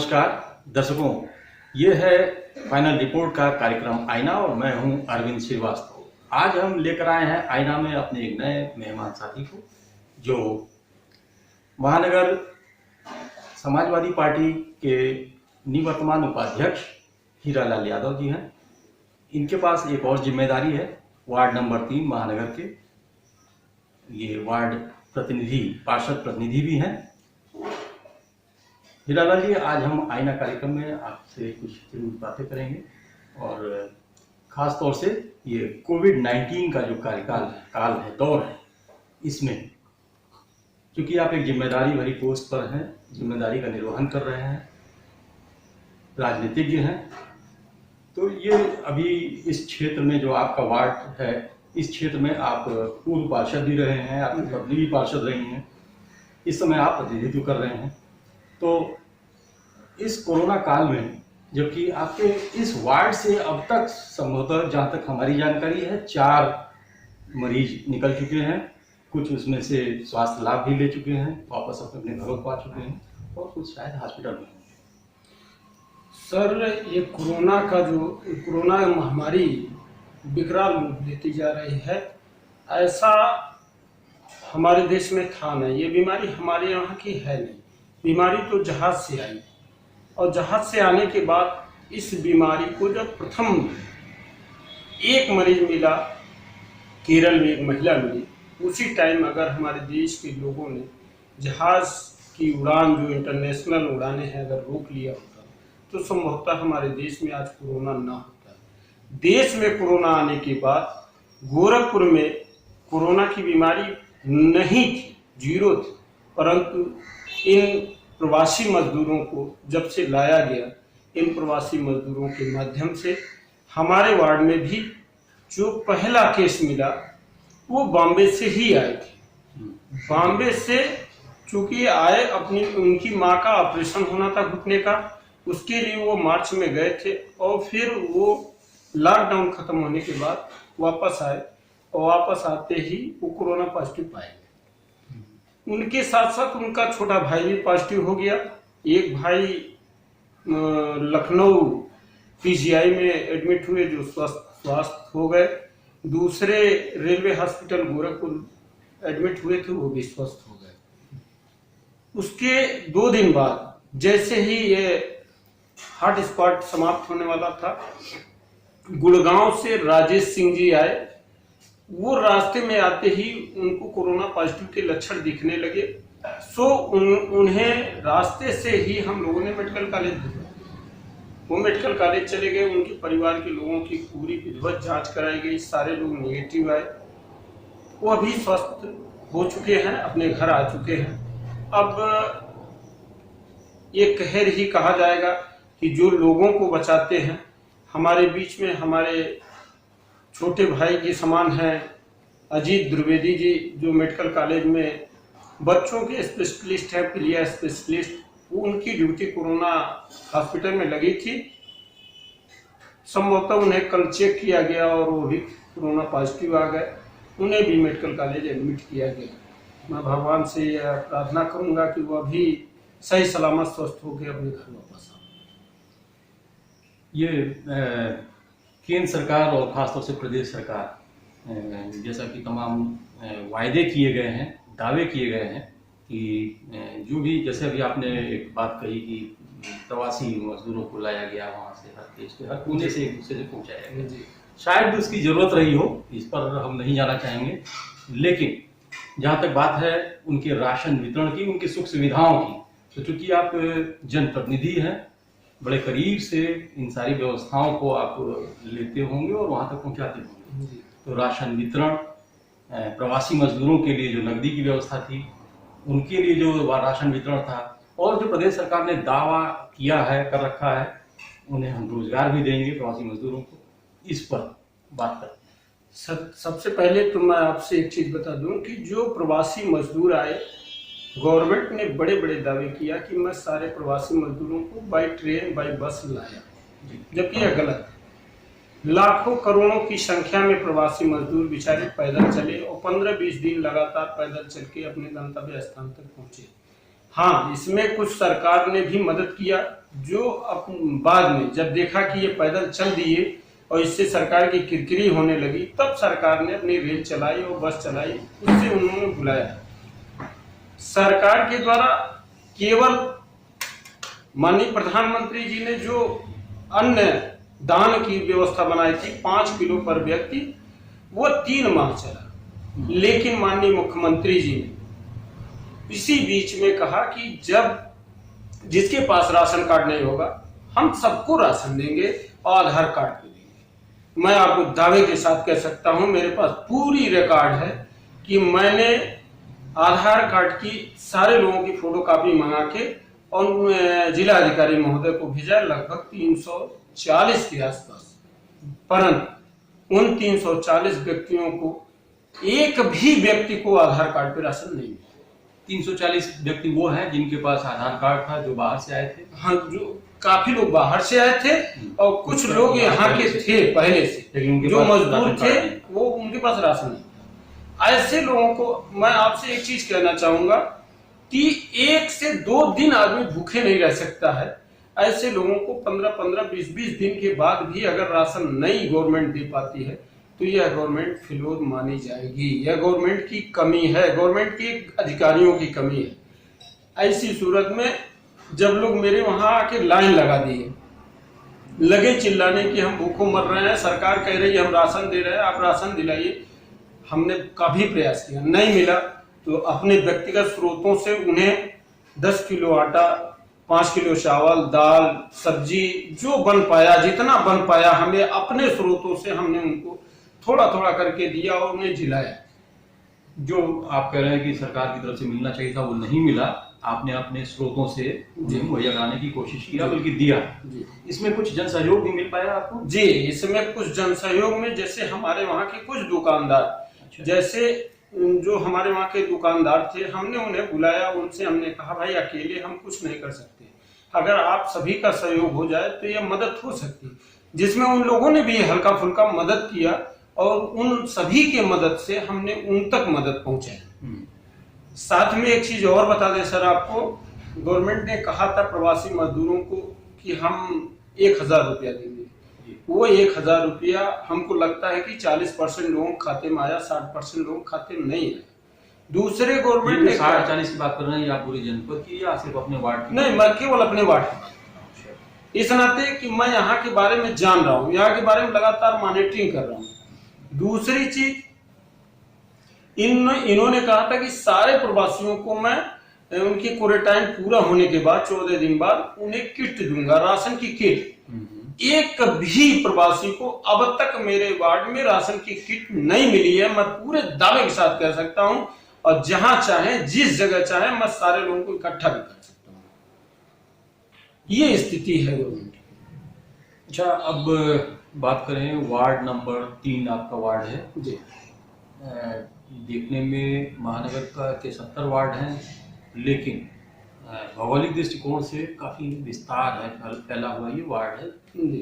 नमस्कार दर्शकों, ये है फाइनल रिपोर्ट का कार्यक्रम आईना और मैं हूं अरविंद श्रीवास्तव। आज हम लेकर आए हैं आईना में अपने एक नए मेहमान साथी को, जो महानगर समाजवादी पार्टी के निवर्तमान उपाध्यक्ष हीरालाल यादव जी हैं। इनके पास एक और जिम्मेदारी है, वार्ड नंबर 3 महानगर के ये वार्ड प्रतिनिधि, पार्षद प्रतिनिधि भी हैं। हीरालाल जी, आज हम आईना कार्यक्रम में आपसे कुछ जरूर बातें करेंगे और ख़ास तौर से ये कोविड-19 का जो काल है, दौर है, इसमें क्योंकि आप एक जिम्मेदारी भरी पोस्ट पर हैं, जिम्मेदारी का निर्वहन कर रहे हैं, राजनीतिज्ञ हैं, तो ये अभी इस क्षेत्र में जो आपका वार्ड है, इस क्षेत्र में आप पूर्व पार्षद भी रहे हैं, आपकी पत्नी भी पार्षद रही हैं, इस समय आप प्रतिनिधित्व कर रहे हैं। तो इस कोरोना काल में, जबकि आपके इस वार्ड से अब तक संभवतः जहाँ तक हमारी जानकारी है 4 मरीज निकल चुके हैं, कुछ उसमें से स्वास्थ्य लाभ भी ले चुके हैं, वापस अपने घरों को आ चुके हैं और कुछ शायद हॉस्पिटल में होंगे। सर, ये कोरोना महामारी विकराल रूप लेती जा रही है, ऐसा हमारे देश में था नहीं। ये बीमारी हमारे यहाँ की है नहीं। बीमारी तो जहाज से आई और जहाज से आने के बाद इस बीमारी को जब प्रथम एक मरीज मिला, केरल में एक महिला मिली, उसी टाइम अगर हमारे देश के लोगों ने जहाज की उड़ान, जो इंटरनेशनल उड़ानें हैं, अगर रोक लिया होता तो संभवतः हमारे देश में आज कोरोना ना होता। देश में कोरोना आने के बाद गोरखपुर में कोरोना की बीमारी नहीं थी, 0 थी, परंतु इन प्रवासी मजदूरों को जब से लाया गया, इन प्रवासी मजदूरों के माध्यम से हमारे वार्ड में भी जो पहला केस मिला वो बॉम्बे से ही आए थे। बॉम्बे से चूंकि आए, उनकी माँ का ऑपरेशन होना था घुटने का, उसके लिए वो मार्च में गए थे और फिर वो लॉकडाउन खत्म होने के बाद वापस आए और वापस आते ही वो कोरोना पॉजिटिव पाए। उनके साथ साथ उनका छोटा भाई भी पॉजिटिव हो गया। एक भाई लखनऊ पीजीआई में एडमिट हुए, जो स्वस्थ हो गए। दूसरे रेलवे हॉस्पिटल गोरखपुर एडमिट हुए थे, वो भी स्वस्थ हो गए। उसके 2 दिन बाद जैसे ही ये हॉटस्पॉट समाप्त होने वाला था, गुड़गांव से राजेश सिंह जी आए। वो रास्ते में आते ही उनको कोरोना पॉजिटिव के लक्षण दिखने लगे, सो उन्हें रास्ते से ही हम लोगों ने मेडिकल कॉलेज भेजा। वो मेडिकल कॉलेज चले गए, उनके परिवार के लोगों की पूरी विधिवत जांच कराई गई, सारे लोग नेगेटिव आए। वो अभी स्वस्थ हो चुके हैं, अपने घर आ चुके हैं। अब ये कहर ही कहा जाएगा कि जो लोगों को बचाते हैं, हमारे बीच में हमारे छोटे भाई के समान हैं अजीत द्विवेदी जी, जो मेडिकल कॉलेज में बच्चों के स्पेशलिस्ट हैं, पीलिया स्पेशलिस्ट। वो उनकी ड्यूटी कोरोना हॉस्पिटल में लगी थी। संभवतः उन्हें कल चेक किया गया और वो भी कोरोना पॉजिटिव आ गए, उन्हें भी मेडिकल कॉलेज एडमिट किया गया। मैं भगवान से यह प्रार्थना करूंगा कि वह भी सही सलामत स्वस्थ होकर अपने घर वापस आए। ये केंद्र सरकार और खासतौर से प्रदेश सरकार, जैसा कि तमाम वायदे किए गए हैं, दावे किए गए हैं कि जो भी, जैसे अभी आपने एक बात कही कि प्रवासी मजदूरों को लाया गया वहाँ से, हर देश के हर कोने से एक दूसरे से पहुँचाया गया। शायद उसकी ज़रूरत रही हो, इस पर हम नहीं जाना चाहेंगे, लेकिन जहाँ तक बात है उनके राशन वितरण की, उनकी सुख सुविधाओं की, तो चूँकि आप जनप्रतिनिधि हैं, बड़े करीब से इन सारी व्यवस्थाओं को आप लेते होंगे और वहाँ तक पहुँचाते होंगे। तो राशन वितरण, प्रवासी मजदूरों के लिए जो नकदी की व्यवस्था थी, उनके लिए जो राशन वितरण था, और जो प्रदेश सरकार ने दावा किया है, कर रखा है, उन्हें हम रोजगार भी देंगे प्रवासी मजदूरों को, इस पर बात करते। सबसे पहले तो मैं आपसे एक चीज बता दूं कि जो प्रवासी मजदूर आए, गवर्नमेंट ने बड़े बड़े दावे किया कि मैं सारे प्रवासी मजदूरों को बाय ट्रेन, बाय बस लाया, जबकि यह गलत है। लाखों करोड़ों की संख्या में प्रवासी मजदूर बेचारे पैदल चले और 15-20 दिन लगातार पैदल चल के अपने गंतव्य स्थान तक पहुंचे। हाँ, इसमें कुछ सरकार ने भी मदद किया, जो बाद में जब देखा कि ये पैदल चल दिए और इससे सरकार की किरकिरी होने लगी, तब सरकार ने अपनी रेल चलाई और बस चलाई, उससे उन्होंने बुलाया। सरकार के द्वारा केवल माननीय प्रधानमंत्री जी ने जो अन्न दान की व्यवस्था बनाई थी 5 किलो पर व्यक्ति, वो 3 माह चला। लेकिन माननीय मुख्यमंत्री जी ने इसी बीच में कहा कि जब जिसके पास राशन कार्ड नहीं होगा, हम सबको राशन देंगे और आधार कार्ड पे देंगे। मैं आपको दावे के साथ कह सकता हूं, मेरे पास पूरी रिकॉर्ड है कि मैंने आधार कार्ड की सारे लोगों की फोटोकॉपी मंगा के और जिला अधिकारी महोदय को भेजा, लगभग 340 के आसपास। परंतु उन 340 व्यक्तियों को एक भी व्यक्ति को आधार कार्ड पे राशन नहीं मिला। 340 व्यक्ति वो हैं जिनके पास आधार कार्ड था, जो बाहर से आए थे। हाँ, जो काफी लोग बाहर से आए थे और कुछ लोग यहाँ के थे पहले से, जो मजदूर थे, वो उनके पास राशन नहीं था। ऐसे लोगों को मैं आपसे एक चीज कहना चाहूंगा कि 1 से 2 दिन आदमी भूखे नहीं रह सकता है। ऐसे लोगों को 15-15, 20-20 दिन के बाद भी अगर राशन नई गवर्नमेंट दे पाती है तो यह गवर्नमेंट फिलौल मानी जाएगी। यह गवर्नमेंट की कमी है, गवर्नमेंट के अधिकारियों की कमी है। ऐसी सूरत में जब लोग मेरे वहां आके लाइन लगा दिए, लगे चिल्लाने कि हम भूखों मर रहे हैं, सरकार कह रही है हम राशन दे रहे हैं, आप राशन दिलाइए। हमने काफी प्रयास किया, नहीं मिला तो अपने व्यक्तिगत स्रोतों से उन्हें 10 किलो आटा, 5 किलो चावल, दाल, सब्जी, जो बन पाया, जितना बन पाया, हमें अपने स्रोतों से हमने उनको थोड़ा थोड़ा करके दिया और उन्हें जिलाया। जो आप कह रहे हैं कि सरकार की तरफ से मिलना चाहिए था वो नहीं मिला, आपने अपने स्रोतों से मुहैया कराने की कोशिश किया, बल्कि दिया। इसमें कुछ जन सहयोग भी मिल पाया आपको? जी, इसमें कुछ जन सहयोग में, जैसे हमारे वहाँ के कुछ दुकानदार, जैसे जो हमारे वहाँ के दुकानदार थे, हमने उन्हें बुलाया, उनसे हमने कहा भाई अकेले हम कुछ नहीं कर सकते, अगर आप सभी का सहयोग हो जाए तो यह मदद हो सकती, जिसमें उन लोगों ने भी हल्का फुल्का मदद किया और उन सभी के मदद से हमने उन तक मदद पहुंचाई। साथ में एक चीज और बता दें सर आपको, गवर्नमेंट ने कहा था प्रवासी मजदूरों को कि हम 1000 रुपया देंगे। वो 1000 रुपया हमको लगता है कि 40% लोगों के खाते में आया, 60% लोगों के खाते में नहीं आया। दूसरे गवर्नमेंट ने 60-40 की बात कर रहे हैं या पूरे जनपद की या सिर्फ अपने वार्ड की? नहीं, मैं केवल अपने वार्ड की, इस नाते कि मैं यहाँ के बारे में जान रहा हूँ, यहाँ के बारे में लगातार मॉनिटरिंग कर रहा हूँ। दूसरी चीज, इन्होंने कहा था कि सारे प्रवासियों को मैं उनकी क्वारंटाइन पूरा होने के बाद 14 दिन बाद उन्हें किट दूंगा, राशन की किट। एक भी प्रवासी को अब तक मेरे वार्ड में राशन की किट नहीं मिली है, मैं पूरे दावे के साथ कह सकता हूं। और जहां चाहे, जिस जगह चाहे, मैं सारे लोगों को इकट्ठा भी कर सकता हूं। ये स्थिति है गवर्नमेंट की। अच्छा, अब बात करें वार्ड नंबर 3, आपका वार्ड है जी। देखने में महानगर का के 70 वार्ड हैं, लेकिन भौगोलिक दृष्टिकोण से काफी विस्तार है, फैला हुआ ये वार्ड है। जी।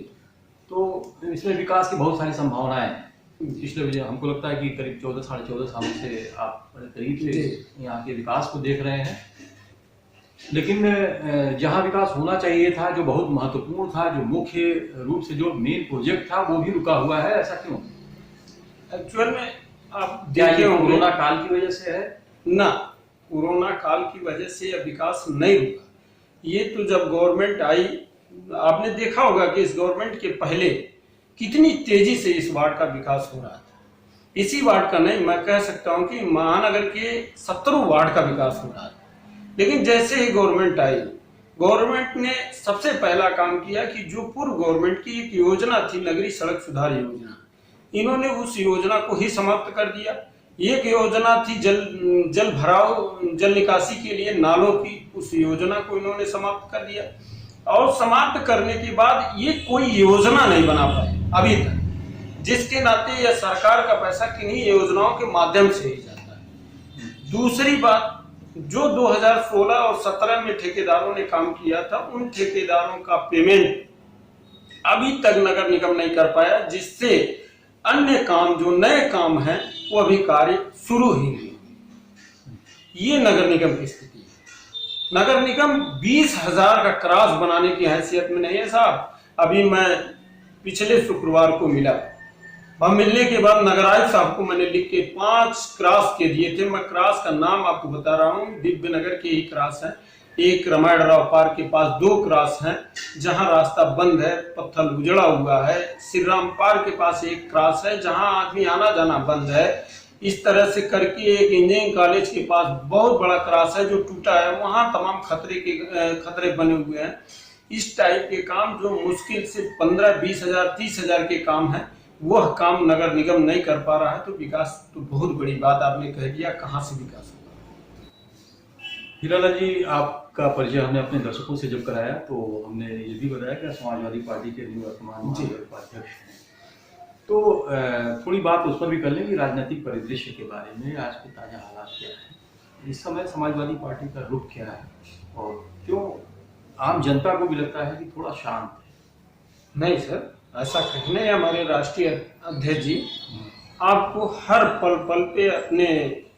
तो इसमें विकास की बहुत सारी संभावनाएं हैं। पिछले वजह हमको लगता है कि करीब 14-14.5 सालों से आप करीब से यहाँ के विकास को देख रहे हैं, लेकिन जहाँ विकास होना चाहिए था, जो बहुत महत्वपूर्ण था, जो मुख्य रूप से जो मेन प्रोजेक्ट था, वो भी रुका हुआ है। ऐसा क्यों? एक्चुअल में आप देखिए, कोरोना काल की वजह से है ना, कोरोना काल की वजह से यह विकास नहीं रुका। ये तो जब गवर्नमेंट आई, आपने देखा होगा कि इस गवर्नमेंट के पहले कितनी तेजी से इस वार्ड का विकास हो रहा था। इसी वार्ड का नहीं, मैं कह सकता हूं कि महानगर के 70 वार्ड का विकास हो रहा था। लेकिन जैसे ही गवर्नमेंट आई, गवर्नमेंट ने सबसे पहला काम किया कि जो पूर्व गवर्नमेंट की एक योजना थी, नगरीय सड़क सुधार योजना, इन्होंने उस योजना को ही समाप्त कर दिया। एक योजना थी जल भराव, जल निकासी के लिए नालों की, उस योजना को इन्होंने समाप्त कर दिया। और समाप्त करने के बाद ये कोई योजना नहीं बना पाए अभी तक, जिसके नाते यह सरकार का पैसा किन्हीं योजनाओं के माध्यम से ही जाता है। दूसरी बात, जो 2016 और 17 में ठेकेदारों ने काम किया था, उन ठेकेदारों का पेमेंट अभी तक नगर निगम नहीं कर पाया, जिससे अन्य काम, जो नए काम हैं, वो अभी कार्य शुरू ही नहीं हुए। ये नगर निगम की स्थिति है। नगर निगम 20,000 का क्रॉस बनाने की हैसियत में नहीं है साहब। अभी मैं पिछले शुक्रवार को मिला, वह मिलने के बाद नगर आयुक्त साहब को मैंने लिख के 5 क्रॉस के दिए थे। मैं क्रॉस का नाम आपको बता रहा हूँ, दिव्य नगर के ही क्रॉस है। एक रामायण राव पार्क के पास 2 क्रॉस हैं जहां रास्ता बंद है, पत्थर उजड़ा हुआ है। श्री राम पार्क के पास एक क्रॉस है जहां आदमी आना जाना बंद है। इस तरह से करके एक इंजीनियरिंग कॉलेज के पास बहुत बड़ा क्रॉस है जो टूटा है, वहां तमाम खतरे बने हुए हैं। इस टाइप के काम जो मुश्किल से 15-20 हजार 30 हजार के काम है, वह काम नगर निगम नहीं कर पा रहा है। तो विकास तो बहुत बड़ी बात आपने कह दिया, कहाँ से विकास होगा। हीरालाल जी, आपका परिचय हमने अपने दर्शकों से जब कराया तो हमने ये भी बताया कि समाजवादी पार्टी के निवर्तमान उपाध्यक्ष हैं। तो थोड़ी बात उस पर भी कर लें कि राजनीतिक परिदृश्य के बारे में आज के ताजा हालात क्या है, इस समय समाजवादी पार्टी का रुख क्या है और क्यों आम जनता को भी लगता है कि थोड़ा शांत है। नहीं सर, ऐसा कहने हमारे राष्ट्रीय अध्यक्ष जी आपको हर पल पल पे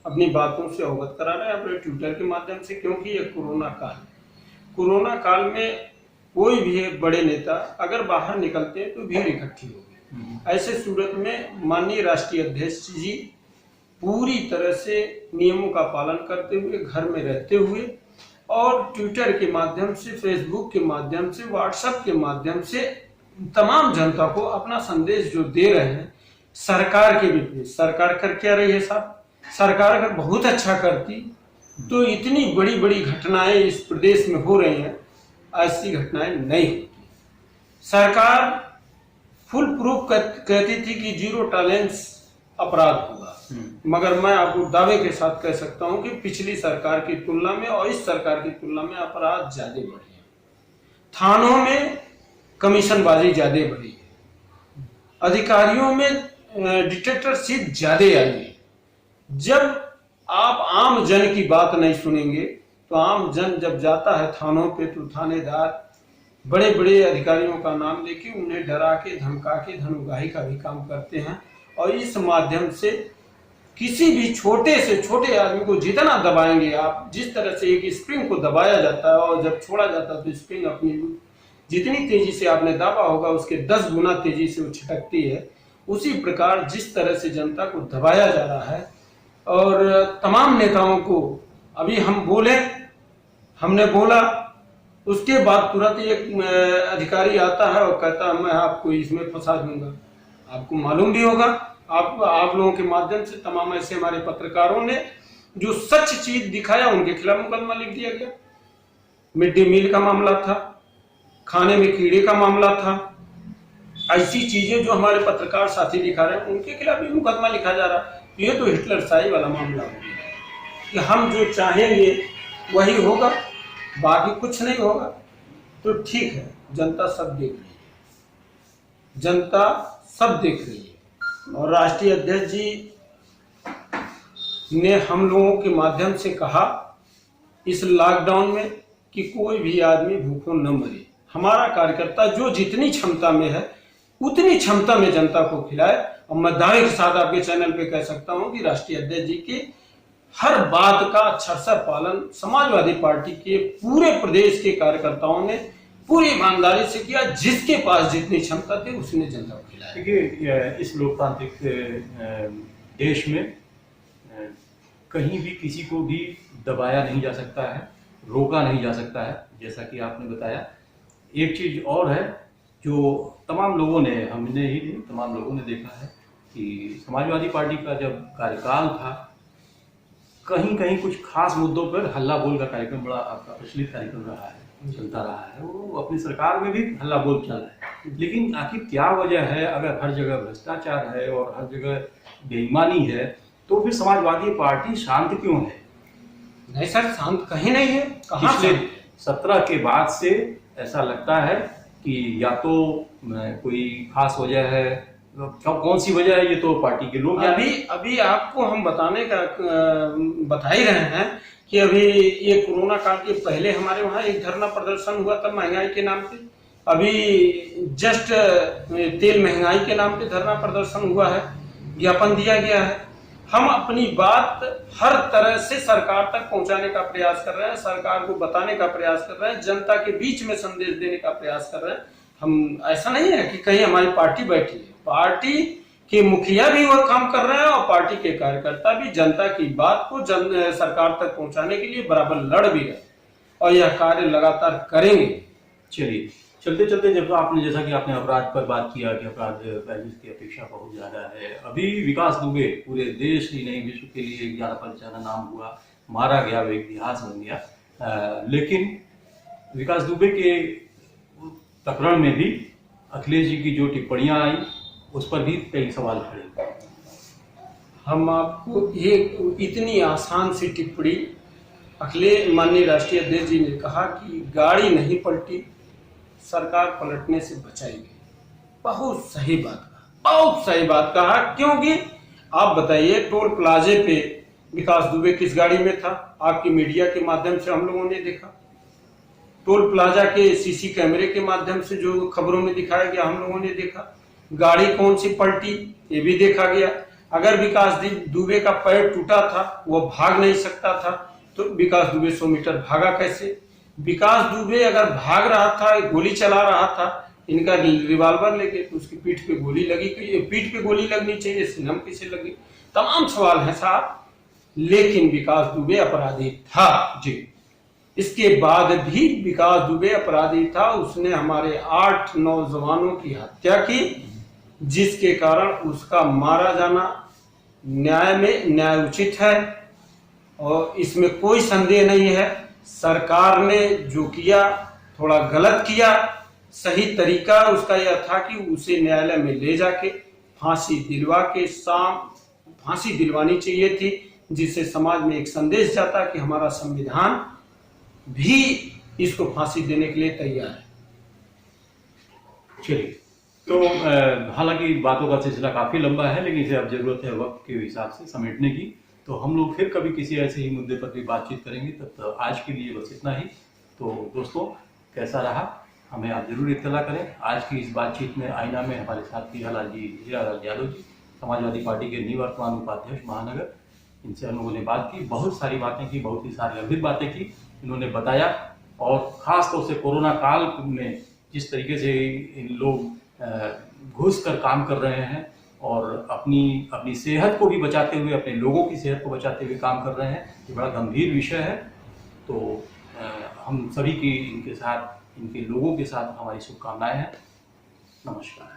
अपनी बातों से अवगत करा रहे हैं अपने ट्विटर के माध्यम से, क्योंकि ये कोरोना काल में कोई भी एक बड़े नेता अगर बाहर निकलते हैं तो भीड़ इकट्ठी होगी। ऐसे सूरत में माननीय राष्ट्रीय अध्यक्ष जी पूरी तरह से नियमों का पालन करते हुए, घर में रहते हुए और ट्विटर के माध्यम से, फेसबुक के माध्यम से, व्हाट्सएप के माध्यम से तमाम जनता को अपना संदेश जो दे रहे हैं सरकार के विपरीत। सरकार कर क्या रही है साहब? सरकार अगर बहुत अच्छा करती तो इतनी बड़ी बड़ी घटनाएं इस प्रदेश में हो रही हैं, ऐसी घटनाएं नहीं होती। सरकार फुल प्रूफ कहती थी कि 0 टॉलरेंस अपराध होगा, मगर मैं आपको दावे के साथ कह सकता हूं कि पिछली सरकार की तुलना में और इस सरकार की तुलना में अपराध ज्यादा बढ़े हैं। थानों में कमीशनबाजी ज्यादा बढ़ी है, अधिकारियों में डिक्टेटरशिप ज्यादा आई है। जब आप आम जन की बात नहीं सुनेंगे तो आम जन जब जाता है थानों पे तो थानेदार बड़े बड़े अधिकारियों का नाम लेके उन्हें डरा के धमका के धन उगाही का भी काम करते हैं। और इस माध्यम से किसी भी छोटे से छोटे आदमी को जितना दबाएंगे आप, जिस तरह से एक स्प्रिंग को दबाया जाता है और जब छोड़ा जाता है तो स्प्रिंग अपनी जितनी तेजी से आपने दाबा होगा उसके 10 गुना तेजी से वो छिटकती है, उसी प्रकार जिस तरह से जनता को दबाया जा रहा है। और तमाम नेताओं को अभी हमने बोला, उसके बाद तुरंत एक अधिकारी आता है और कहता है मैं आपको इसमें फंसा दूंगा। आपको मालूम भी होगा, आप लोगों के माध्यम से तमाम ऐसे हमारे पत्रकारों ने जो सच चीज दिखाया उनके खिलाफ मुकदमा लिख दिया गया। मिड डे मील का मामला था, खाने में कीड़े का मामला था, ऐसी चीजें जो हमारे पत्रकार साथी दिखा रहे हैं उनके खिलाफ भी मुकदमा लिखा जा रहा है। ये तो हिटलर शाही वाला मामला हो गया कि हम जो चाहेंगे वही होगा, बाकी कुछ नहीं होगा। तो ठीक है, जनता सब देख रही है, जनता सब देख रही है। और राष्ट्रीय अध्यक्ष जी ने हम लोगों के माध्यम से कहा इस लॉकडाउन में कि कोई भी आदमी भूखों न मरे। हमारा कार्यकर्ता जो जितनी क्षमता में है उतनी क्षमता में जनता को खिलाए। और मैं दावे के साथ आपके चैनल पे कह सकता हूं कि राष्ट्रीय अध्यक्ष जी के हर बात का अक्षरशः पालन समाजवादी पार्टी के पूरे प्रदेश के कार्यकर्ताओं ने पूरी ईमानदारी से किया। जिसके पास जितनी क्षमता थी उसने जनता को खिलाया। देखिए, इस लोकतांत्रिक देश में कहीं भी किसी को भी दबाया नहीं जा सकता है, रोका नहीं जा सकता है, जैसा कि आपने बताया। एक चीज और है जो तमाम लोगों ने, हमने ही नहीं तमाम लोगों ने देखा है कि समाजवादी पार्टी का जब कार्यकाल था कहीं कहीं कुछ खास मुद्दों पर हल्ला बोल का कार्यक्रम बड़ा आपका प्रचलित कार्यक्रम रहा है, चलता रहा है। वो अपनी सरकार में भी हल्ला बोल चल रहा है, लेकिन आखिर क्या वजह है? अगर हर जगह भ्रष्टाचार है और हर जगह बेईमानी है तो फिर समाजवादी पार्टी शांत क्यों है? नहीं सर, शांत कहीं नहीं है। पिछले 17 के बाद से ऐसा लगता है कि या तो कोई खास वजह है, कौन सी वजह है ये तो पार्टी के लोग अभी आपको हम बता ही रहे हैं कि अभी ये कोरोना काल के पहले हमारे वहाँ एक धरना प्रदर्शन हुआ था महंगाई के नाम पे। अभी जस्ट तेल महंगाई के नाम पे धरना प्रदर्शन हुआ है, ज्ञापन दिया गया है। हम अपनी बात हर तरह से सरकार तक पहुंचाने का प्रयास कर रहे हैं, सरकार को बताने का प्रयास कर रहे हैं, जनता के बीच में संदेश देने का प्रयास कर रहे हैं। हम ऐसा नहीं है कि कहीं हमारी पार्टी बैठी है, पार्टी के मुखिया भी वह काम कर रहे हैं और पार्टी के कार्यकर्ता भी जनता की बात को सरकार तक पहुंचाने के लिए बराबर लड़ भी रहे और यह कार्य लगातार करेंगे। चलिए, चलते चलते जब आपने, जैसा कि आपने अपराध पर बात किया कि अपराध पहले की अपेक्षा बहुत ज्यादा है, अभी विकास दुबे पूरे देश ही नहीं विश्व के लिए 11 पर ज्यादा नाम हुआ, मारा गया, वो इतिहास बन गया। लेकिन विकास दुबे के प्रकरण में भी अखिलेश जी की जो टिप्पणियां आई उस पर भी कई सवाल खड़े। हम आपको एक इतनी आसान सी टिप्पणी, अखिलेश माननीय राष्ट्रीय अध्यक्ष जी ने कहा कि गाड़ी नहीं पलटी, सरकार पलटने से बचाएगी। बहुत सही बात कहा, बहुत सही बात कहा। क्योंकि आप बताइए, टोल प्लाजे पे विकास दुबे किस गाड़ी में था? आपकी मीडिया के माध्यम से हम लोगों ने देखा। टोल प्लाजा के सीसी कैमरे के माध्यम से जो खबरों में दिखाया गया हम लोगों ने देखा। गाड़ी कौन सी पलटी ये भी देखा गया। अगर विकास दुबे का पैर टूटा था, वो भाग नहीं सकता था, तो विकास दुबे 100 मीटर भागा कैसे? विकास दुबे अगर भाग रहा था, गोली चला रहा था इनका रिवॉल्वर लेके, तो उसकी पीठ पे गोली लगी, पीठ पे गोली लगनी चाहिए, सिनम किसे लगी? तमाम सवाल है साहब। लेकिन विकास दुबे अपराधी था जी। इसके बाद भी विकास दुबे अपराधी था, उसने हमारे 8 नौजवानों की हत्या की, जिसके कारण उसका मारा जाना न्याय में न्याय उचित है और इसमें कोई संदेह नहीं है। सरकार ने जो किया थोड़ा गलत किया। सही तरीका उसका यह था कि उसे न्यायालय में ले जाके फांसी दिलवानी चाहिए थी, जिससे समाज में एक संदेश जाता कि हमारा संविधान भी इसको फांसी देने के लिए तैयार है। चलिए, तो हालांकि बातों का सिलसिला काफी लंबा है, लेकिन इसे अब जरूरत है वक्त के हिसाब से समेटने की। तो हम लोग फिर कभी किसी ऐसे ही मुद्दे पर भी बातचीत करेंगे। तब तक आज के लिए बस इतना ही। तो दोस्तों, कैसा रहा हमें आप जरूर इत्तला करें। आज की इस बातचीत में आईना में हमारे साथ हीरालाल यादव जी, समाजवादी पार्टी के निवर्तमान उपाध्यक्ष महानगर, इनसे हम लोगों ने बात की, बहुत सारी बातें की, बहुत ही सारी गंभीर बातें की इन्होंने बताया। और खास तौर से कोरोना काल में जिस तरीके से इन लोग घुस कर काम कर रहे हैं और अपनी सेहत को भी बचाते हुए, अपने लोगों की सेहत को बचाते हुए काम कर रहे हैं, ये बड़ा गंभीर विषय है। तो हम सभी की इनके लोगों के साथ हमारी शुभकामनाएं हैं। नमस्कार।